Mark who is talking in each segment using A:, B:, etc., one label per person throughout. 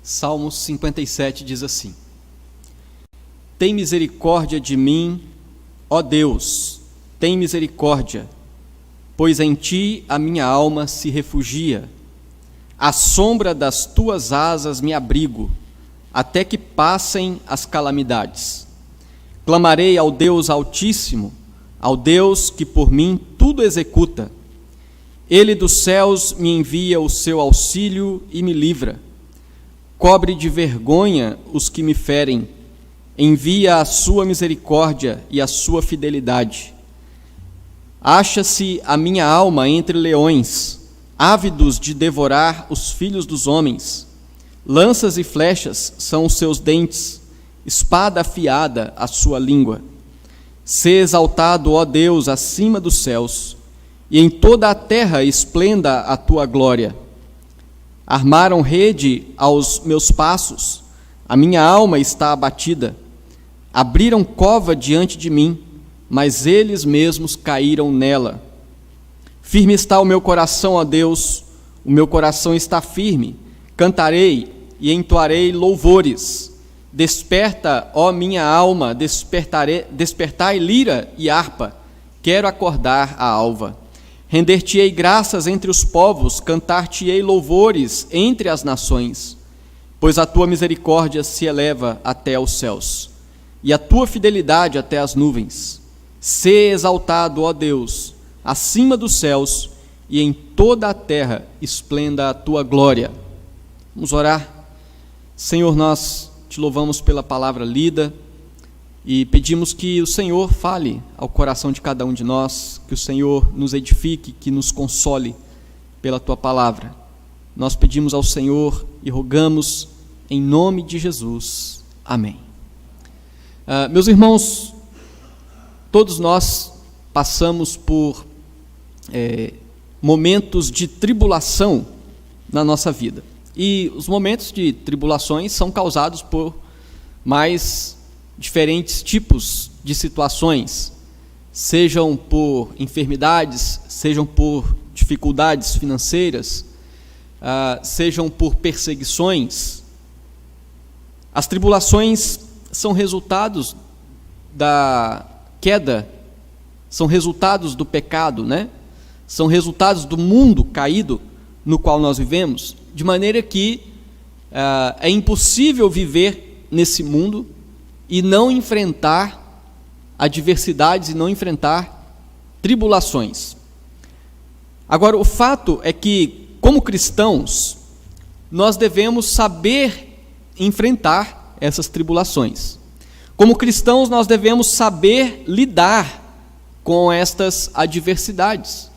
A: Salmos 57 diz assim: Tem misericórdia de mim, ó Deus, tem misericórdia, pois em ti a minha alma se refugia. À sombra das tuas asas me abrigo, até que passem as calamidades. Clamarei ao Deus Altíssimo, ao Deus que por mim tudo executa. Ele dos céus me envia o seu auxílio e me livra. Cobre de vergonha os que me ferem, envia a sua misericórdia e a sua fidelidade. Acha-se a minha alma entre leões, ávidos de devorar os filhos dos homens. Lanças e flechas são os seus dentes, espada afiada a sua língua. Sê exaltado, ó Deus, acima dos céus, e em toda a terra esplenda a tua glória. Armaram rede aos meus passos, a minha alma está abatida. Abriram cova diante de mim, mas eles mesmos caíram nela. Firme está o meu coração, ó Deus, o meu coração está firme. Cantarei e entoarei louvores. Desperta, ó minha alma, despertai lira e harpa. Quero acordar a alva. Render-te-ei graças entre os povos, cantar-te-ei louvores entre as nações, pois a tua misericórdia se eleva até aos céus, e a tua fidelidade até as nuvens. Sê exaltado, ó Deus, acima dos céus, e em toda a terra esplenda a tua glória. Vamos orar. Senhor, nós te louvamos pela palavra lida, e pedimos que o Senhor fale ao coração de cada um de nós, que o Senhor nos edifique, que nos console pela tua palavra. Nós pedimos ao Senhor e rogamos em nome de Jesus. Amém. Meus irmãos, todos nós passamos por momentos de tribulação na nossa vida. E os momentos de tribulações são causados por mais diferentes tipos de situações, sejam por enfermidades, sejam por dificuldades financeiras, sejam por perseguições. As tribulações são resultados da queda, são resultados do pecado, né? São resultados do mundo caído no qual nós vivemos, de maneira que é impossível viver nesse mundo e não enfrentar adversidades e não enfrentar tribulações. Agora, o fato é que, como cristãos, nós devemos saber enfrentar essas tribulações. Como cristãos, nós devemos saber lidar com estas adversidades.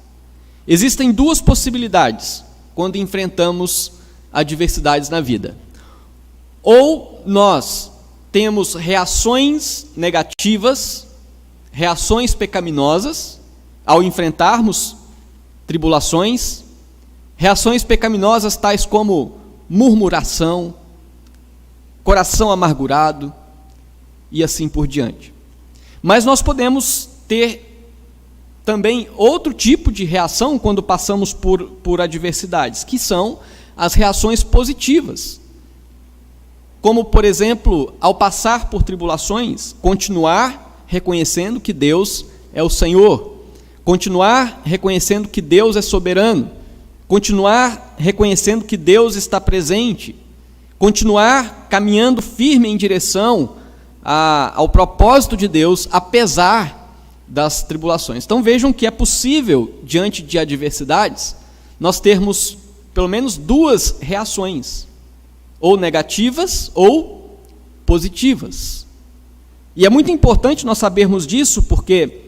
A: Existem duas possibilidades quando enfrentamos adversidades na vida. Ou nós temos reações negativas, reações pecaminosas ao enfrentarmos tribulações, reações pecaminosas tais como murmuração, coração amargurado e assim por diante. Mas nós podemos ter também outro tipo de reação quando passamos por adversidades, que são as reações positivas. Como, por exemplo, ao passar por tribulações, continuar reconhecendo que Deus é o Senhor, continuar reconhecendo que Deus é soberano, continuar reconhecendo que Deus está presente, continuar caminhando firme em direção ao propósito de Deus, apesar das tribulações. Então vejam que é possível, diante de adversidades, nós termos pelo menos duas reações, ou negativas ou positivas. E é muito importante nós sabermos disso, porque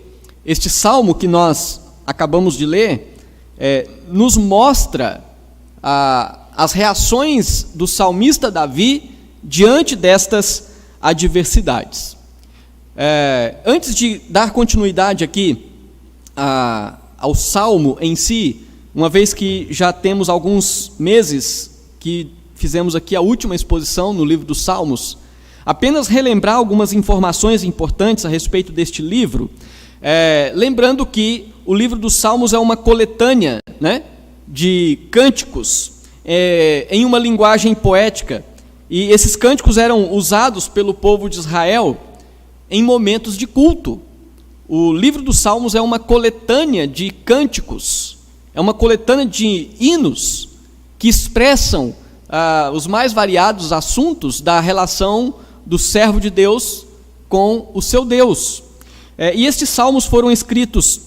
A: este salmo que nós acabamos de ler nos mostra as reações do salmista Davi diante destas adversidades. Antes de dar continuidade aqui ao salmo em si, uma vez que já temos alguns meses que fizemos aqui a última exposição no livro dos Salmos, apenas relembrar algumas informações importantes a respeito deste livro, lembrando que o livro dos Salmos é uma coletânea, né, de cânticos em uma linguagem poética e esses cânticos eram usados pelo povo de Israel em momentos de culto. O livro dos Salmos é uma coletânea de cânticos, é uma coletânea de hinos que expressam os mais variados assuntos da relação do servo de Deus com o seu Deus. E estes salmos foram escritos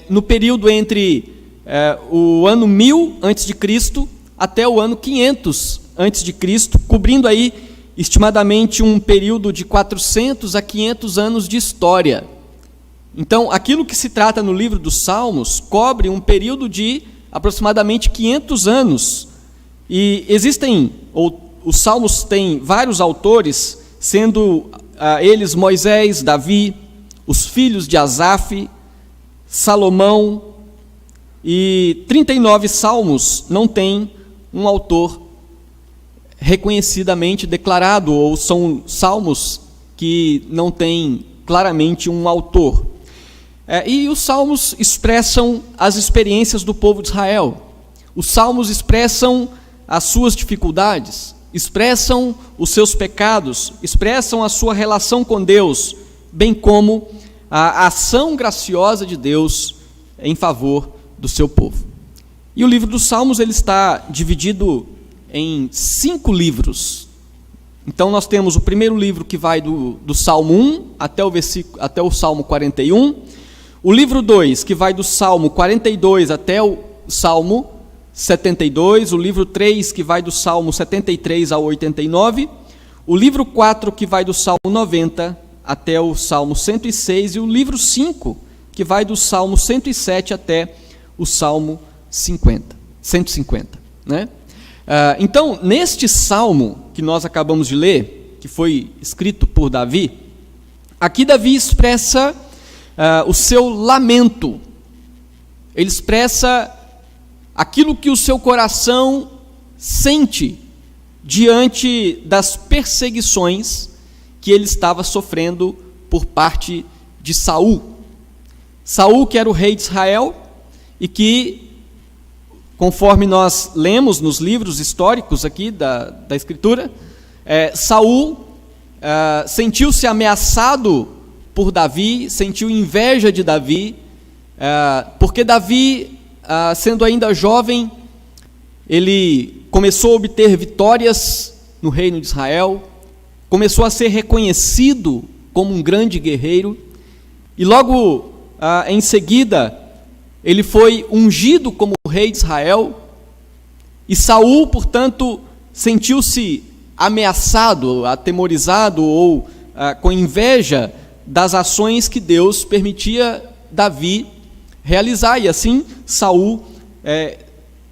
A: no período entre o ano 1000 a.C. até o ano 500 a.C., cobrindo aí estimadamente um período de 400 a 500 anos de história. Então, aquilo que se trata no livro dos Salmos cobre um período de aproximadamente 500 anos. E os Salmos têm vários autores, sendo eles Moisés, Davi, os filhos de Asaf, Salomão, e 39 Salmos não têm um autor reconhecidamente declarado, ou são salmos que não têm claramente um autor. E os salmos expressam as experiências do povo de Israel. Os salmos expressam as suas dificuldades, expressam os seus pecados, expressam a sua relação com Deus, bem como a ação graciosa de Deus em favor do seu povo. E o livro dos Salmos ele está dividido em 5 livros. Então nós temos o primeiro livro que vai do Salmo 1 até o Salmo 41, o livro 2 que vai do Salmo 42 até o Salmo 72, o livro 3 que vai do Salmo 73 ao 89, o livro 4 que vai do Salmo 90 até o Salmo 106 e o livro 5 que vai do Salmo 107 até o Salmo 150, né? Então, neste salmo que nós acabamos de ler, que foi escrito por Davi, aqui Davi expressa o seu lamento, ele expressa aquilo que o seu coração sente diante das perseguições que ele estava sofrendo por parte de Saul. Saul, que era o rei de Israel, e que, conforme nós lemos nos livros históricos aqui da Escritura, Saul sentiu-se ameaçado por Davi, sentiu inveja de Davi, porque Davi, sendo ainda jovem, ele começou a obter vitórias no reino de Israel, começou a ser reconhecido como um grande guerreiro, e logo em seguida ele foi ungido como rei de Israel, e Saul, portanto, sentiu-se ameaçado, atemorizado ou com inveja das ações que Deus permitia Davi realizar, e assim Saul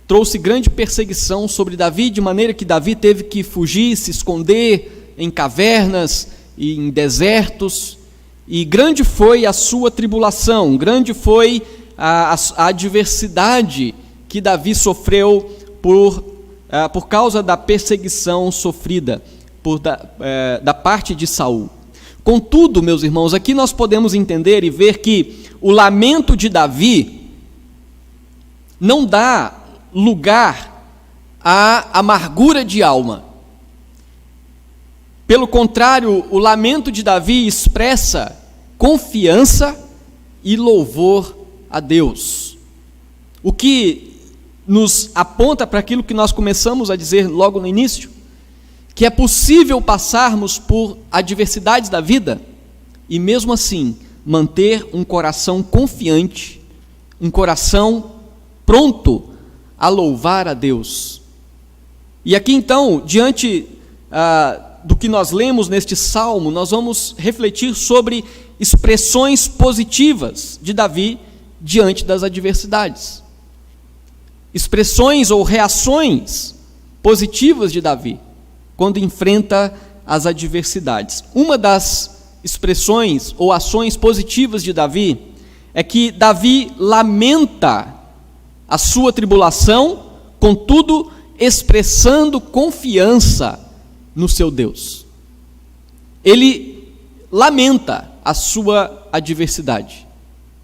A: trouxe grande perseguição sobre Davi, de maneira que Davi teve que fugir, se esconder em cavernas e em desertos, e grande foi a sua tribulação, grande foi a adversidade que Davi sofreu por causa da perseguição sofrida da parte de Saul. Contudo, meus irmãos, aqui nós podemos entender e ver que o lamento de Davi não dá lugar à amargura de alma. Pelo contrário, o lamento de Davi expressa confiança e louvor a Deus. O que nos aponta para aquilo que nós começamos a dizer logo no início, que é possível passarmos por adversidades da vida e mesmo assim manter um coração confiante, um coração pronto a louvar a Deus. E aqui então, diante do que nós lemos neste salmo, nós vamos refletir sobre expressões positivas de Davi diante das adversidades. Expressões ou reações positivas de Davi quando enfrenta as adversidades. Uma das expressões ou ações positivas de Davi é que Davi lamenta a sua tribulação, contudo, expressando confiança no seu Deus. Ele lamenta a sua adversidade,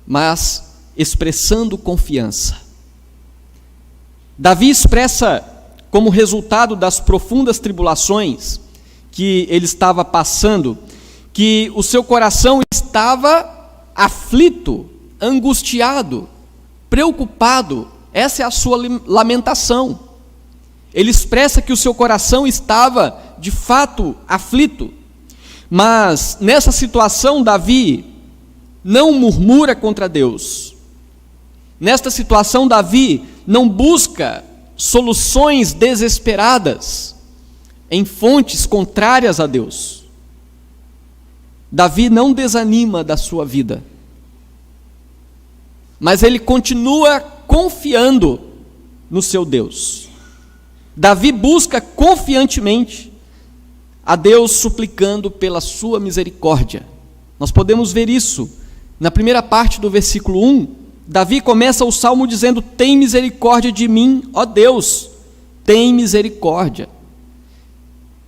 A: mas expressando confiança. Davi expressa como resultado das profundas tribulações que ele estava passando, que o seu coração estava aflito, angustiado, preocupado. Essa é a sua lamentação. Ele expressa que o seu coração estava, de fato, aflito. Mas, nessa situação, Davi não murmura contra Deus. Nesta situação, Davi não busca soluções desesperadas em fontes contrárias a Deus. Davi não desanima da sua vida, mas ele continua confiando no seu Deus. Davi busca confiantemente a Deus, suplicando pela sua misericórdia. Nós podemos ver isso na primeira parte do versículo 1. Davi começa o salmo dizendo: tem misericórdia de mim, ó Deus, tem misericórdia.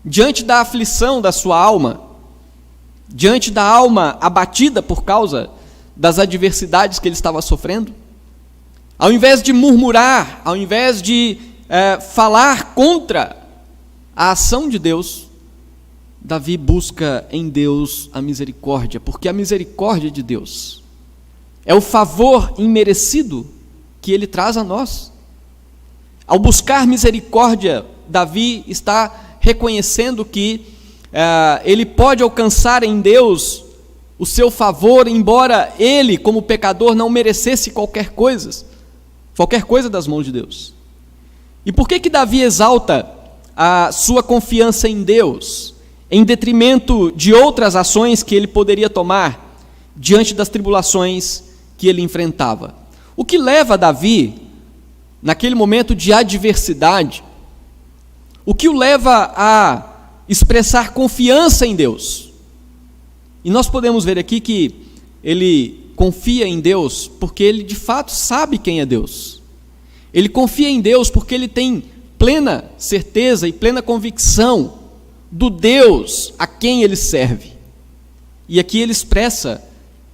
A: Diante da aflição da sua alma, diante da alma abatida por causa das adversidades que ele estava sofrendo, ao invés de murmurar, ao invés de falar contra a ação de Deus, Davi busca em Deus a misericórdia, porque a misericórdia de Deus é o favor imerecido que ele traz a nós. Ao buscar misericórdia, Davi está reconhecendo que ele pode alcançar em Deus o seu favor, embora ele, como pecador, não merecesse qualquer coisa das mãos de Deus. E por que Davi exalta a sua confiança em Deus, em detrimento de outras ações que ele poderia tomar diante das tribulações que ele enfrentava? O que leva Davi, naquele momento de adversidade, o que o leva a expressar confiança em Deus? E nós podemos ver aqui que ele confia em Deus porque ele de fato sabe quem é Deus. Ele confia em Deus porque ele tem plena certeza e plena convicção do Deus a quem ele serve. E aqui ele expressa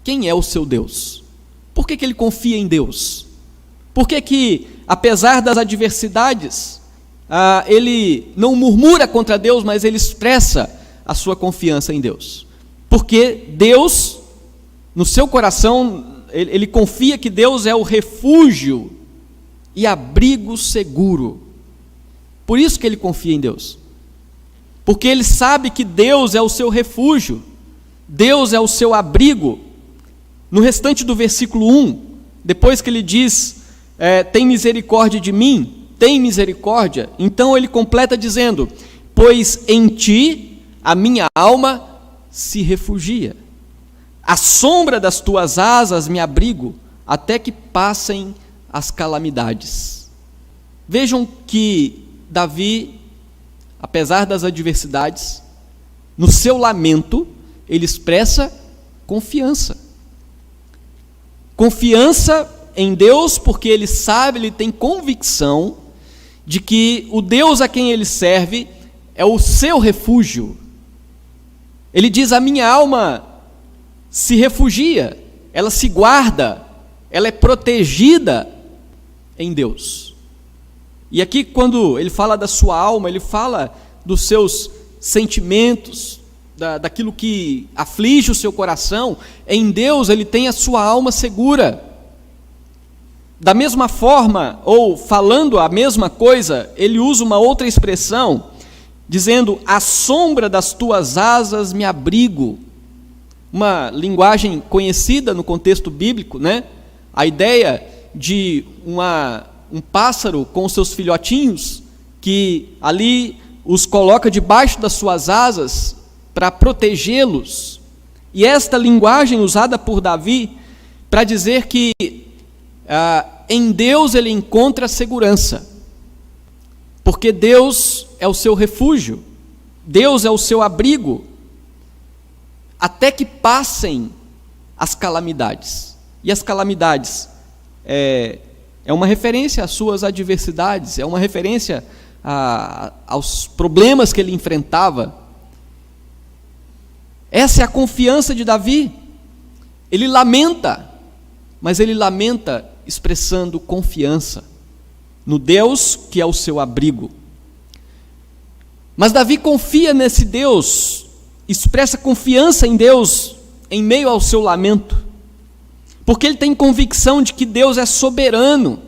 A: quem é o seu Deus. Por que ele confia em Deus? Por que apesar das adversidades, ele não murmura contra Deus, mas ele expressa a sua confiança em Deus? Porque Deus, no seu coração, ele confia que Deus é o refúgio e abrigo seguro. Por isso que ele confia em Deus. Porque ele sabe que Deus é o seu refúgio, Deus é o seu abrigo. No restante do versículo 1, depois que ele diz, tem misericórdia de mim, tem misericórdia, então ele completa dizendo: pois em ti a minha alma se refugia, à sombra das tuas asas me abrigo, até que passem as calamidades. Vejam que Davi, apesar das adversidades, no seu lamento, ele expressa confiança. Confiança em Deus, porque ele sabe, ele tem convicção de que o Deus a quem ele serve é o seu refúgio. Ele diz: a minha alma se refugia, ela se guarda, ela é protegida em Deus. E aqui, quando ele fala da sua alma, ele fala dos seus sentimentos, daquilo que aflige o seu coração. Em Deus ele tem a sua alma segura. Da mesma forma, ou falando a mesma coisa, ele usa uma outra expressão, dizendo: à sombra das tuas asas me abrigo. Uma linguagem conhecida no contexto bíblico, né? A ideia de um pássaro com os seus filhotinhos, que ali os coloca debaixo das suas asas para protegê-los. E esta linguagem usada por Davi para dizer que em Deus ele encontra segurança, porque Deus é o seu refúgio, Deus é o seu abrigo, até que passem as calamidades. E as calamidades é uma referência às suas adversidades, é uma referência aos problemas que ele enfrentava. Essa é a confiança de Davi. Ele lamenta, mas ele lamenta expressando confiança no Deus que é o seu abrigo, Mas Davi confia nesse Deus, expressa confiança em Deus em meio ao seu lamento, porque ele tem convicção de que Deus é soberano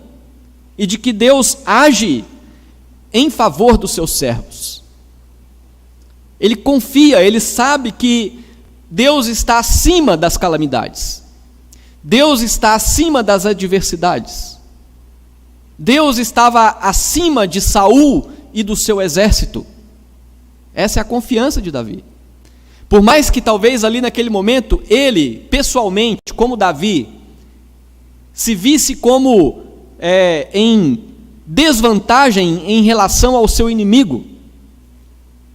A: e de que Deus age em favor dos seus servos. Ele confia, ele sabe que Deus está acima das calamidades, Deus está acima das adversidades, Deus estava acima de Saul e do seu exército. Essa é a confiança de Davi. Por mais que talvez ali naquele momento ele, pessoalmente, como Davi, se visse como em desvantagem em relação ao seu inimigo,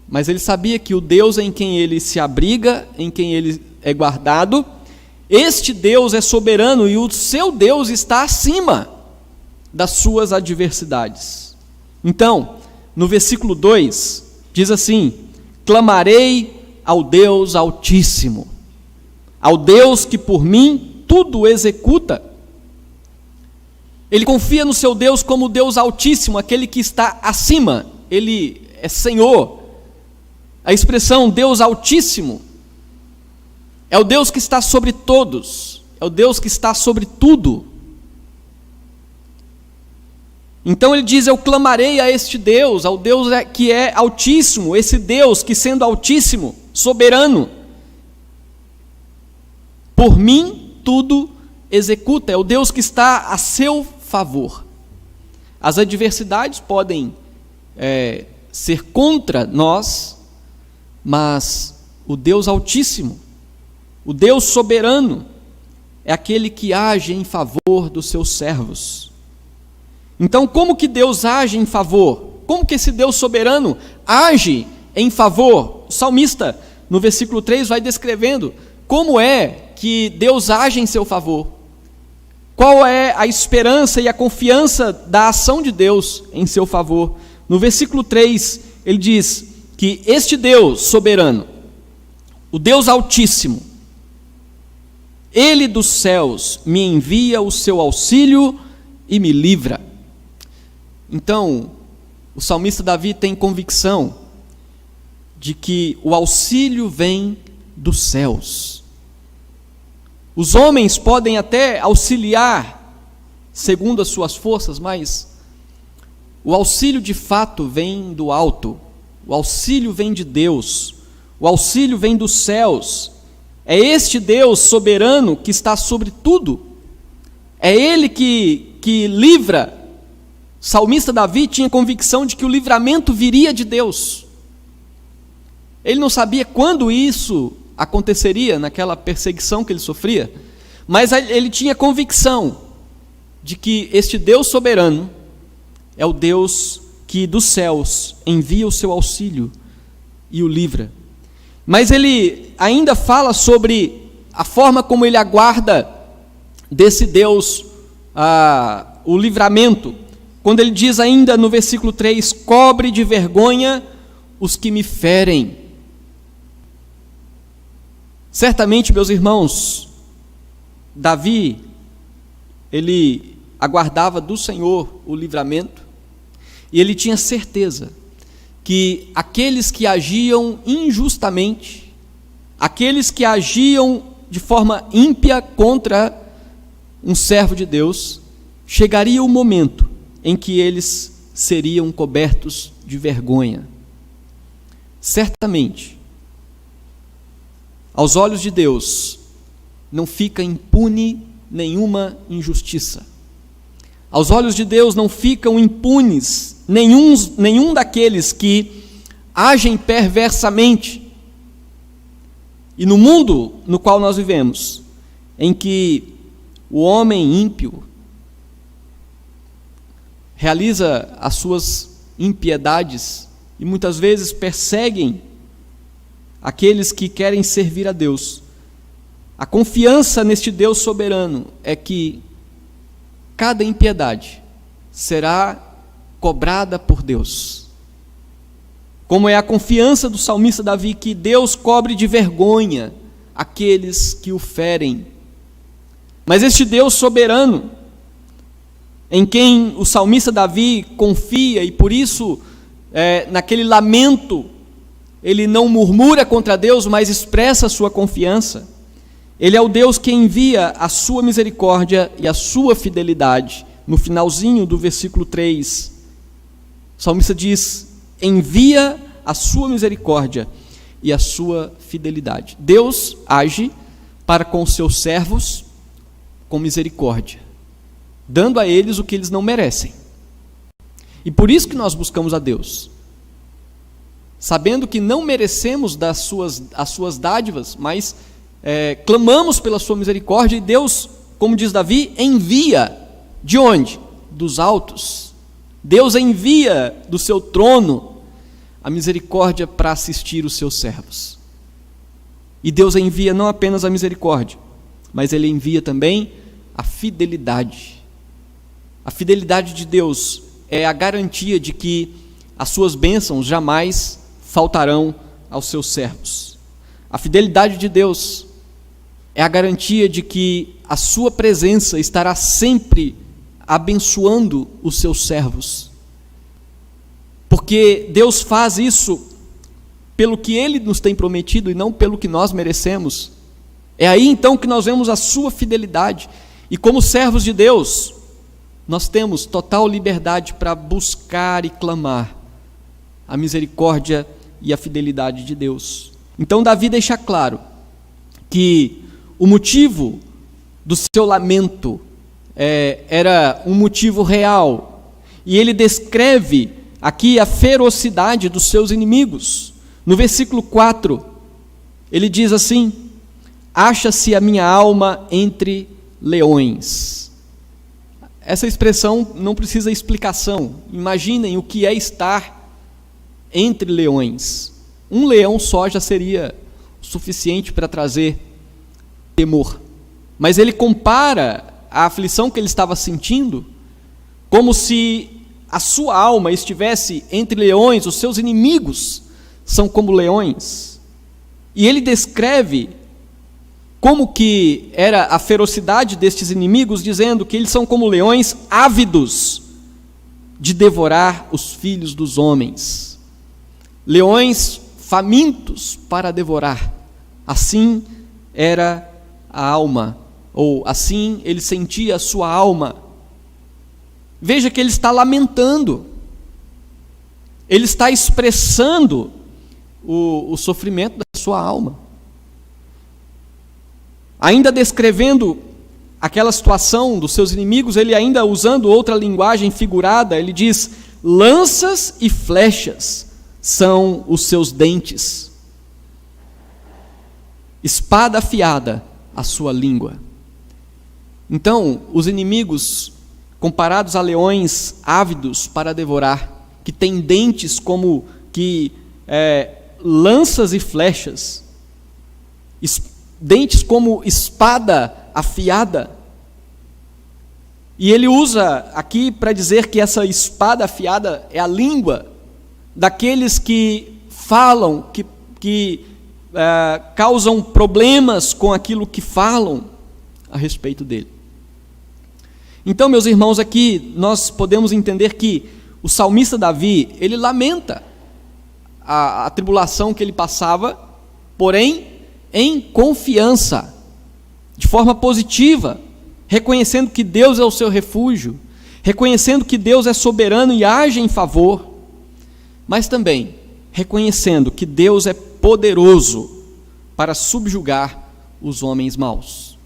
A: mas ele sabia que o Deus em quem ele se abriga, em quem ele é guardado, este Deus é soberano e o seu Deus está acima das suas adversidades. Então, no versículo 2, diz assim: clamarei ao Deus Altíssimo, ao Deus que por mim tudo executa. Ele confia no seu Deus como Deus Altíssimo, aquele que está acima, ele é Senhor. A expressão Deus Altíssimo é o Deus que está sobre todos, é o Deus que está sobre tudo. Então ele diz: eu clamarei a este Deus, ao Deus que é Altíssimo, esse Deus que, sendo Altíssimo, soberano, por mim tudo executa, é o Deus que está a seu favor. As adversidades podem ser contra nós, mas o Deus Altíssimo, o Deus soberano, é aquele que age em favor dos seus servos. Então, como que Deus age em favor? Como que esse Deus soberano age em favor? O salmista, no versículo 3, vai descrevendo como é que Deus age em seu favor. Qual é a esperança e a confiança da ação de Deus em seu favor? No versículo 3, ele diz que este Deus soberano, o Deus Altíssimo, Ele dos céus me envia o seu auxílio e me livra. Então, o salmista Davi tem convicção de que o auxílio vem dos céus. Os homens podem até auxiliar segundo as suas forças, mas o auxílio de fato vem do alto, o auxílio vem de Deus, o auxílio vem dos céus. É este Deus soberano que está sobre tudo, é Ele que livra. O salmista Davi tinha convicção de que o livramento viria de Deus. Ele não sabia quando isso aconteceria, naquela perseguição que ele sofria, mas ele tinha convicção de que este Deus soberano é o Deus que dos céus envia o seu auxílio e o livra. Mas ele ainda fala sobre a forma como ele aguarda desse Deus o livramento, quando ele diz ainda no versículo 3, cobre de vergonha os que me ferem. Certamente, meus irmãos, Davi, ele aguardava do Senhor o livramento, e ele tinha certeza que aqueles que agiam injustamente, aqueles que agiam de forma ímpia contra um servo de Deus, chegaria o momento em que eles seriam cobertos de vergonha. Certamente, aos olhos de Deus, não fica impune nenhuma injustiça. Aos olhos de Deus não ficam impunes nenhum daqueles que agem perversamente. E no mundo no qual nós vivemos, em que o homem ímpio realiza as suas impiedades e muitas vezes perseguem aqueles que querem servir a Deus, a confiança neste Deus soberano é que cada impiedade será cobrada por Deus. Como é a confiança do salmista Davi que Deus cobre de vergonha aqueles que o ferem. Mas este Deus soberano, em quem o salmista Davi confia, e por isso naquele lamento, ele não murmura contra Deus, mas expressa a sua confiança. Ele é o Deus que envia a sua misericórdia e a sua fidelidade. No finalzinho do versículo 3, o salmista diz: envia a sua misericórdia e a sua fidelidade. Deus age para com os seus servos com misericórdia, dando a eles o que eles não merecem. E por isso que nós buscamos a Deus, sabendo que não merecemos as suas dádivas, mas clamamos pela sua misericórdia, e Deus, como diz Davi, envia. De onde? Dos altos. Deus envia do seu trono a misericórdia para assistir os seus servos. E Deus envia não apenas a misericórdia, mas Ele envia também a fidelidade. A fidelidade de Deus é a garantia de que as suas bênçãos jamais faltarão aos seus servos. A fidelidade de Deus é a garantia de que a sua presença estará sempre abençoando os seus servos. Porque Deus faz isso pelo que Ele nos tem prometido e não pelo que nós merecemos. É aí então que nós vemos a sua fidelidade. E como servos de Deus, nós temos total liberdade para buscar e clamar a misericórdia e a fidelidade de Deus. Então Davi deixa claro que o motivo do seu lamento era um motivo real, e ele descreve aqui a ferocidade dos seus inimigos. No versículo 4, ele diz assim: acha-se a minha alma entre leões. Essa expressão não precisa explicação. Imaginem o que é estar entre leões. Um leão só já seria suficiente para trazer temor. Mas ele compara a aflição que ele estava sentindo como se a sua alma estivesse entre leões. Os seus inimigos são como leões. E ele descreve como que era a ferocidade destes inimigos, dizendo que eles são como leões ávidos de devorar os filhos dos homens. Leões famintos para devorar. Assim era a alma, ou assim ele sentia a sua alma. Veja que ele está lamentando, ele está expressando o sofrimento da sua alma. Ainda descrevendo aquela situação dos seus inimigos, ele ainda usando outra linguagem figurada, ele diz: lanças e flechas são os seus dentes, espada afiada a sua língua. Então, os inimigos, comparados a leões ávidos para devorar, que têm dentes como que lanças e flechas, dentes como espada afiada. E ele usa aqui para dizer que essa espada afiada é a língua daqueles que falam, que causam problemas com aquilo que falam a respeito dele. Então, meus irmãos, aqui nós podemos entender que o salmista Davi, ele lamenta a tribulação que ele passava, porém em confiança, de forma positiva, reconhecendo que Deus é o seu refúgio, reconhecendo que Deus é soberano e age em favor, mas também reconhecendo que Deus é poderoso para subjugar os homens maus.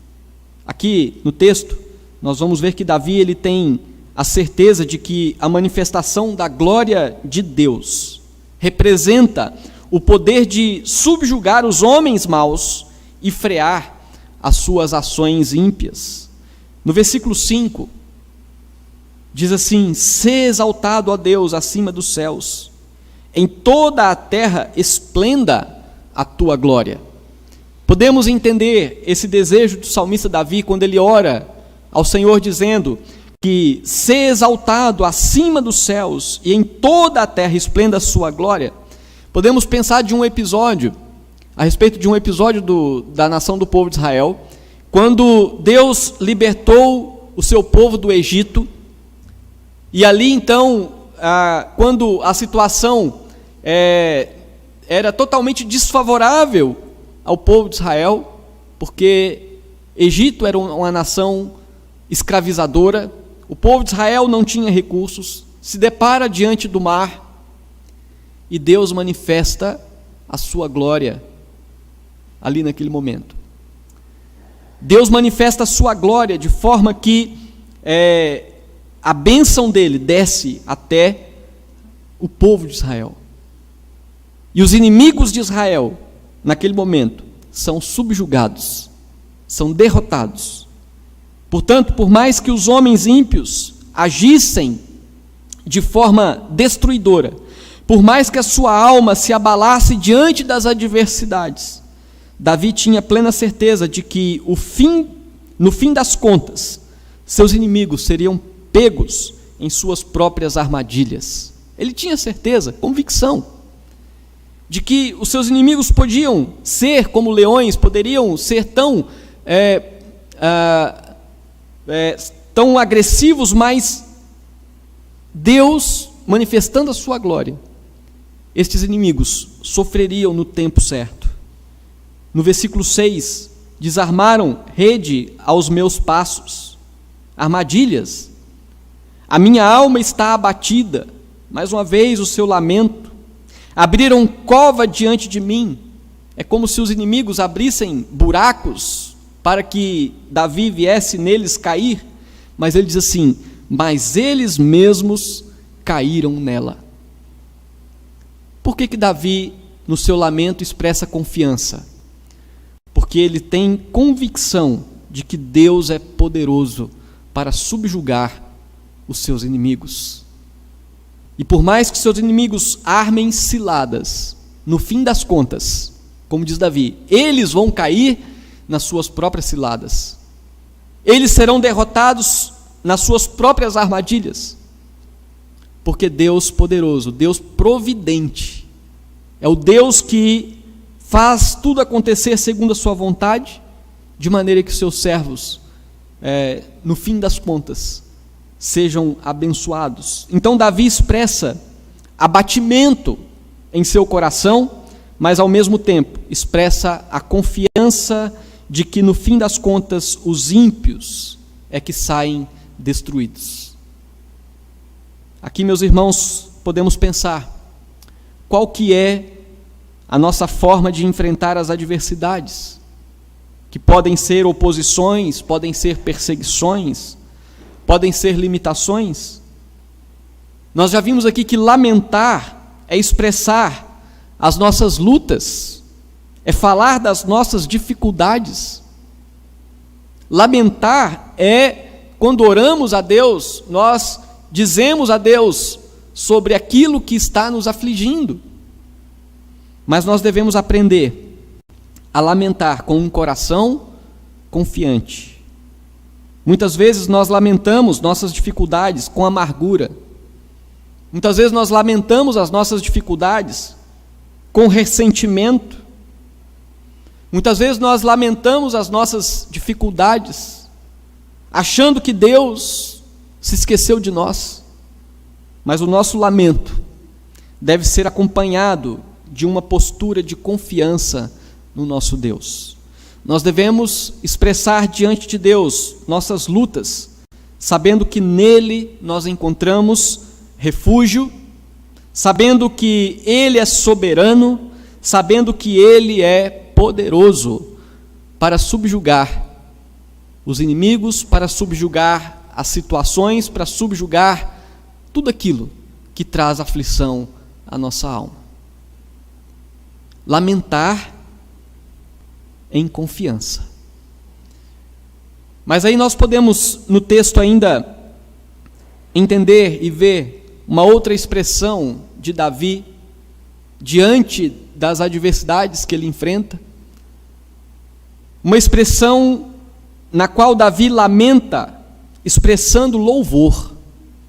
A: Aqui no texto, nós vamos ver que Davi ele tem a certeza de que a manifestação da glória de Deus representa o poder de subjugar os homens maus e frear as suas ações ímpias. No versículo 5, diz assim: sê exaltado, ó Deus, acima dos céus, em toda a terra esplenda a tua glória. Podemos entender esse desejo do salmista Davi quando ele ora ao Senhor dizendo que sê exaltado acima dos céus e em toda a terra esplenda a sua glória. Podemos pensar de um episódio, a respeito de um episódio da nação do povo de Israel, quando Deus libertou o seu povo do Egito, e ali então quando a situação era totalmente desfavorável ao povo de Israel, porque Egito era uma nação escravizadora, o povo de Israel não tinha recursos, se depara diante do mar e Deus manifesta a sua glória ali naquele momento. Deus manifesta a sua glória de forma que a bênção dele desce até o povo de Israel. E os inimigos de Israel, naquele momento, são subjugados, são derrotados. Portanto, por mais que os homens ímpios agissem de forma destruidora, por mais que a sua alma se abalasse diante das adversidades, Davi tinha plena certeza de que no fim das contas, seus inimigos seriam pegos em suas próprias armadilhas. Ele tinha certeza, convicção, de que os seus inimigos podiam ser como leões, poderiam ser tão agressivos, mas Deus, manifestando a sua glória, estes inimigos sofreriam no tempo certo. No versículo 6, desarmaram rede aos meus passos, armadilhas. A minha alma está abatida, mais uma vez o seu lamento. Abriram cova diante de mim. É como se os inimigos abrissem buracos para que Davi viesse neles cair. Mas ele diz assim: mas eles mesmos caíram nela. Por que Davi, no seu lamento, expressa confiança? Porque ele tem convicção de que Deus é poderoso para subjugar os seus inimigos. E por mais que seus inimigos armem ciladas, no fim das contas, como diz Davi, eles vão cair nas suas próprias ciladas. Eles serão derrotados nas suas próprias armadilhas. Porque Deus poderoso, Deus providente, é o Deus que faz tudo acontecer segundo a sua vontade, de maneira que seus servos, no fim das contas, sejam abençoados. Então Davi expressa abatimento em seu coração, mas ao mesmo tempo expressa a confiança de que no fim das contas os ímpios é que saem destruídos. Aqui, meus irmãos, podemos pensar qual que é a nossa forma de enfrentar as adversidades, que podem ser oposições, podem ser perseguições, podem ser limitações. Nós já vimos aqui que lamentar é expressar as nossas lutas, é falar das nossas dificuldades. Lamentar é quando oramos a Deus, nós dizemos a Deus sobre aquilo que está nos afligindo. Mas nós devemos aprender a lamentar com um coração confiante. Muitas vezes nós lamentamos nossas dificuldades com amargura. Muitas vezes nós lamentamos as nossas dificuldades com ressentimento. Muitas vezes nós lamentamos as nossas dificuldades achando que Deus se esqueceu de nós. Mas o nosso lamento deve ser acompanhado de uma postura de confiança no nosso Deus. Nós devemos expressar diante de Deus nossas lutas, sabendo que nele nós encontramos refúgio, sabendo que Ele é soberano, sabendo que Ele é poderoso para subjugar os inimigos, para subjugar as situações, para subjugar tudo aquilo que traz aflição à nossa alma. Lamentar em confiança. Mas aí nós podemos, no texto ainda, entender e ver uma outra expressão de Davi diante das adversidades que ele enfrenta, uma expressão na qual Davi lamenta expressando louvor.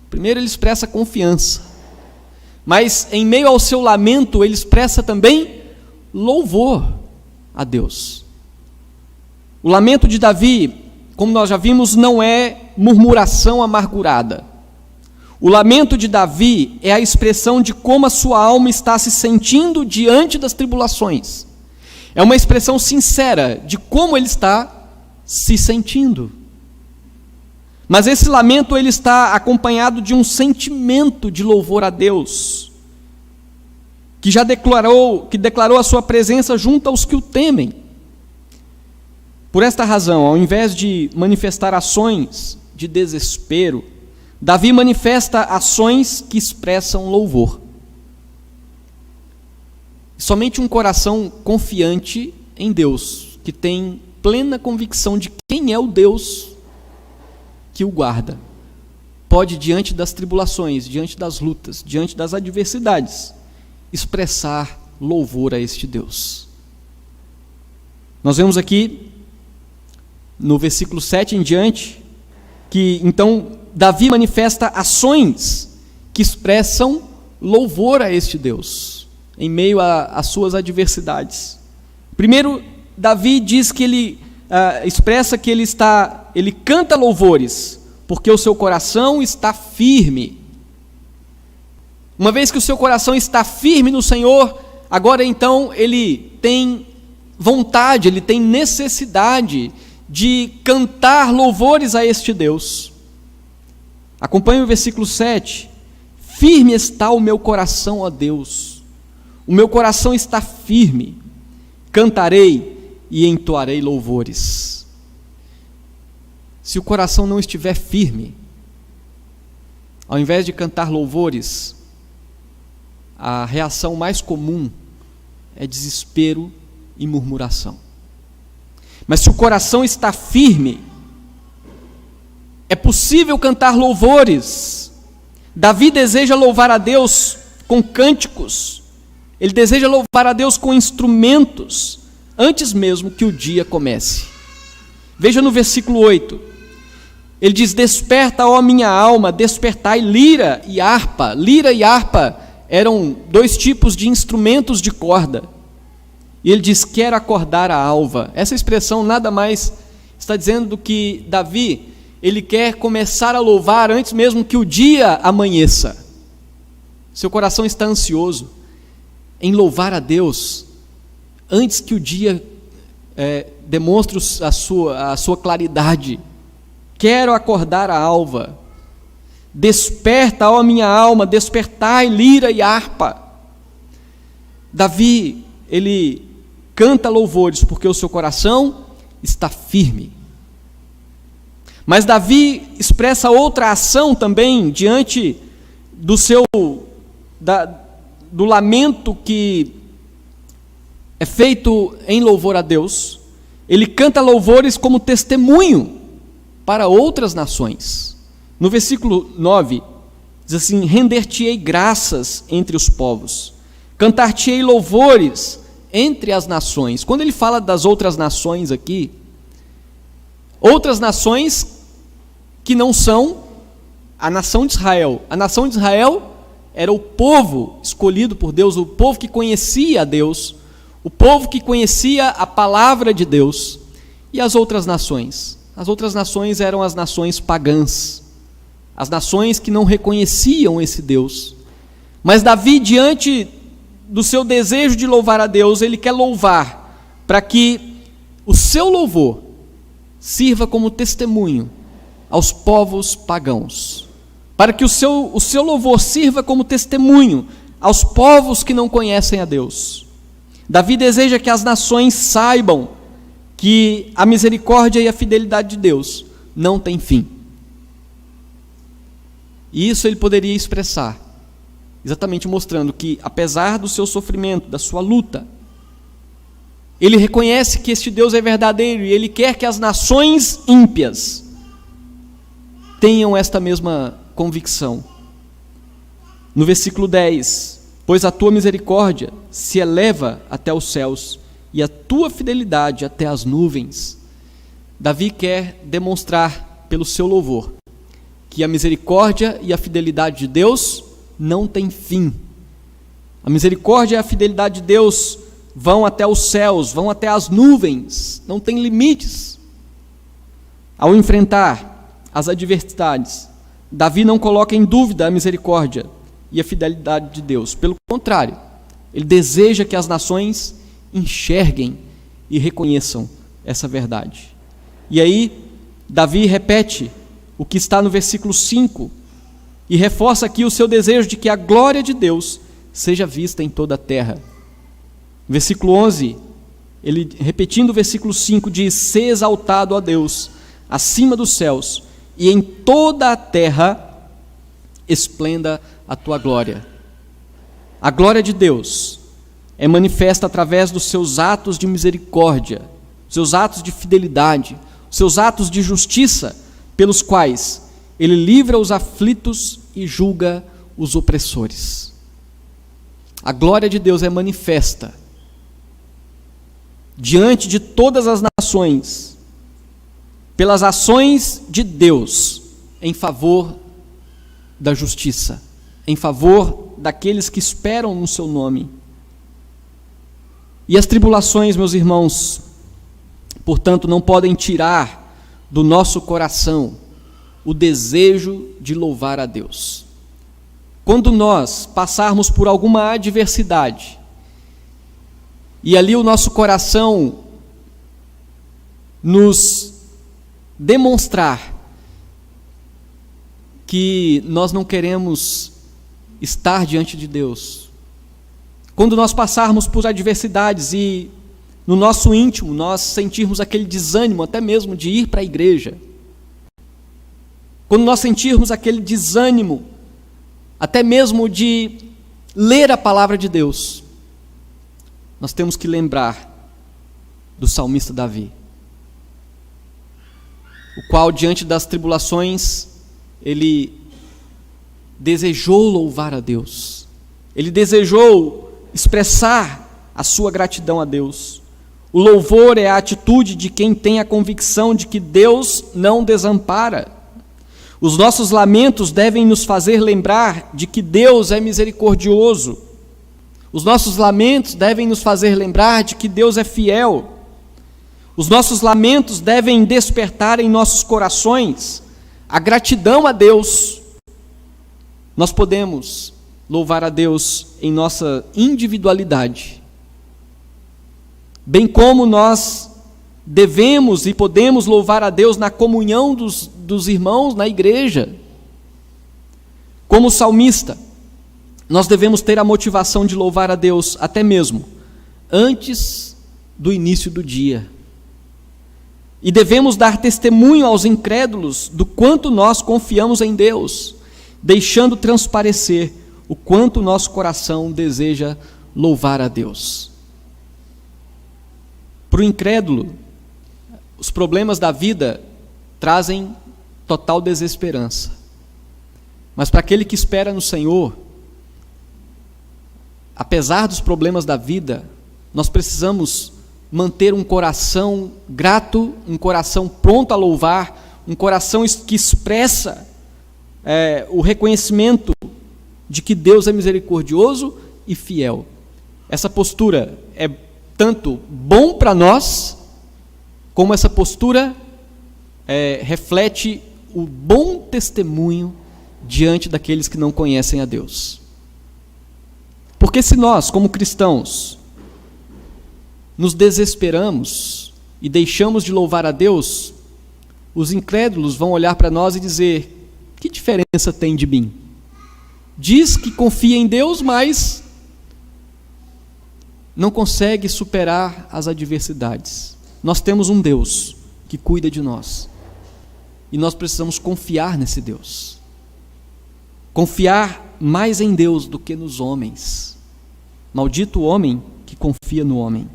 A: Primeiro ele expressa confiança, mas em meio ao seu lamento ele expressa também louvor a Deus. O lamento de Davi, como nós já vimos, não é murmuração amargurada. O lamento de Davi é a expressão de como a sua alma está se sentindo diante das tribulações. É uma expressão sincera de como ele está se sentindo. Mas esse lamento ele está acompanhado de um sentimento de louvor a Deus, que declarou a sua presença junto aos que o temem. Por esta razão, ao invés de manifestar ações de desespero, Davi manifesta ações que expressam louvor. Somente um coração confiante em Deus, que tem plena convicção de quem é o Deus que o guarda, pode, diante das tribulações, diante das lutas, diante das adversidades, expressar louvor a este Deus. Nós vemos aqui, no versículo 7 em diante, que então Davi manifesta ações que expressam louvor a este Deus, em meio às suas adversidades. Primeiro, Davi diz que ele expressa que ele canta louvores, porque o seu coração está firme. Uma vez que o seu coração está firme no Senhor, agora então ele tem vontade, ele tem necessidade de cantar louvores a este Deus. Acompanhe o versículo 7. Firme está o meu coração, ó Deus, o meu coração está firme, cantarei e entoarei louvores. Se o coração não estiver firme, ao invés de cantar louvores, a reação mais comum é desespero e murmuração. Mas se o coração está firme, é possível cantar louvores. Davi deseja louvar a Deus com cânticos, ele deseja louvar a Deus com instrumentos, antes mesmo que o dia comece. Veja no versículo 8, ele diz: desperta, ó minha alma, despertai lira e harpa. Lira e harpa eram dois tipos de instrumentos de corda. E ele diz: quero acordar a alva. Essa expressão nada mais está dizendo do que Davi, ele quer começar a louvar antes mesmo que o dia amanheça. Seu coração está ansioso em louvar a Deus antes que o dia demonstre a sua claridade. Quero acordar a alva. Desperta, ó minha alma, despertai lira e harpa. Davi, ele canta louvores porque o seu coração está firme. Mas Davi expressa outra ação também diante do lamento que é feito em louvor a Deus. Ele canta louvores como testemunho para outras nações. No versículo 9, diz assim: render-te-ei graças entre os povos, cantar-te-ei louvores entre as nações. Quando ele fala das outras nações aqui, outras nações que não são a nação de Israel. A nação de Israel era o povo escolhido por Deus, o povo que conhecia a Deus, o povo que conhecia a palavra de Deus. E as outras nações? As outras nações eram as nações pagãs, as nações que não reconheciam esse Deus. Mas Davi, diante do seu desejo de louvar a Deus, ele quer louvar para que o seu louvor sirva como testemunho aos povos pagãos, para que o seu louvor sirva como testemunho aos povos que não conhecem a Deus. Davi deseja que as nações saibam que a misericórdia e a fidelidade de Deus não têm fim. E isso ele poderia expressar, exatamente mostrando que, apesar do seu sofrimento, da sua luta, ele reconhece que este Deus é verdadeiro e ele quer que as nações ímpias tenham esta mesma convicção. No versículo 10, pois a tua misericórdia se eleva até os céus e a tua fidelidade até as nuvens. Davi quer demonstrar pelo seu louvor que a misericórdia e a fidelidade de Deus não têm fim. A misericórdia e a fidelidade de Deus vão até os céus, vão até as nuvens, não tem limites. Ao enfrentar as adversidades, Davi não coloca em dúvida a misericórdia e a fidelidade de Deus. Pelo contrário, ele deseja que as nações enxerguem e reconheçam essa verdade. E aí, Davi repete o que está no versículo 5 e reforça aqui o seu desejo de que a glória de Deus seja vista em toda a terra. Versículo 11, ele, repetindo o versículo 5, diz: "Sê exaltado, ó Deus, acima dos céus, e em toda a terra esplenda a tua glória." A glória de Deus é manifesta através dos seus atos de misericórdia, seus atos de fidelidade, seus atos de justiça, pelos quais ele livra os aflitos e julga os opressores. A glória de Deus é manifesta diante de todas as nações, pelas ações de Deus em favor da justiça, em favor daqueles que esperam no seu nome. E as tribulações, meus irmãos, portanto, não podem tirar do nosso coração o desejo de louvar a Deus. Quando nós passarmos por alguma adversidade, e ali o nosso coração nos demonstrar que nós não queremos estar diante de Deus, quando nós passarmos por adversidades e no nosso íntimo nós sentirmos aquele desânimo até mesmo de ir para a igreja, quando nós sentirmos aquele desânimo até mesmo de ler a palavra de Deus, nós temos que lembrar do salmista Davi, o qual, diante das tribulações, ele desejou louvar a Deus, ele desejou expressar a sua gratidão a Deus. O louvor é a atitude de quem tem a convicção de que Deus não desampara. Os nossos lamentos devem nos fazer lembrar de que Deus é misericordioso. Os nossos lamentos devem nos fazer lembrar de que Deus é fiel. Os nossos lamentos devem despertar em nossos corações a gratidão a Deus. Nós podemos louvar a Deus em nossa individualidade, bem como nós devemos e podemos louvar a Deus na comunhão dos irmãos na igreja. Como salmista, nós devemos ter a motivação de louvar a Deus até mesmo antes do início do dia. E devemos dar testemunho aos incrédulos do quanto nós confiamos em Deus, deixando transparecer o quanto nosso coração deseja louvar a Deus. Para o incrédulo, os problemas da vida trazem total desesperança. Mas para aquele que espera no Senhor, apesar dos problemas da vida, nós precisamos manter um coração grato, um coração pronto a louvar, um coração que expressa o reconhecimento de que Deus é misericordioso e fiel. Essa postura é tanto bom para nós, como essa postura reflete o bom testemunho diante daqueles que não conhecem a Deus. Porque se nós, como cristãos, nos desesperamos e deixamos de louvar a Deus, os incrédulos vão olhar para nós e dizer: que diferença tem de mim? Diz que confia em Deus, mas não consegue superar as adversidades. Nós temos um Deus que cuida de nós, e nós precisamos confiar nesse Deus, confiar mais em Deus do que nos homens. Maldito o homem que confia no homem.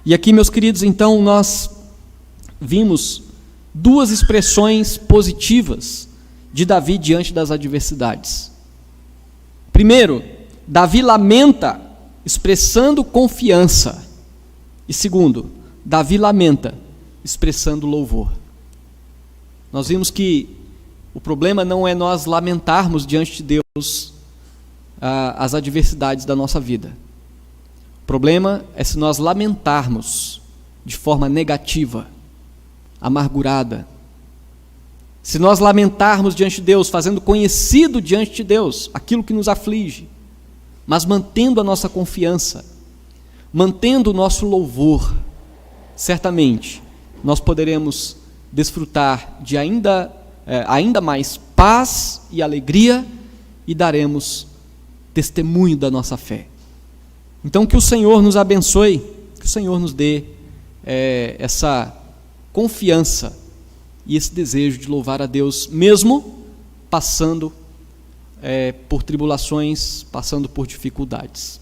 A: E aqui, meus queridos, então nós vimos duas expressões positivas de Davi diante das adversidades. Primeiro, Davi lamenta expressando confiança. E segundo, Davi lamenta expressando louvor. Nós vimos que o problema não é nós lamentarmos diante de Deus as adversidades da nossa vida. O problema é se nós lamentarmos de forma negativa, amargurada. se nós lamentarmos diante de Deus, fazendo conhecido diante de Deus aquilo que nos aflige, mas mantendo a nossa confiança, mantendo o nosso louvor, certamente nós poderemos desfrutar de ainda mais paz e alegria e daremos testemunho da nossa fé. Então, que o Senhor nos abençoe, que o Senhor nos dê essa confiança e esse desejo de louvar a Deus, mesmo passando por tribulações, passando por dificuldades.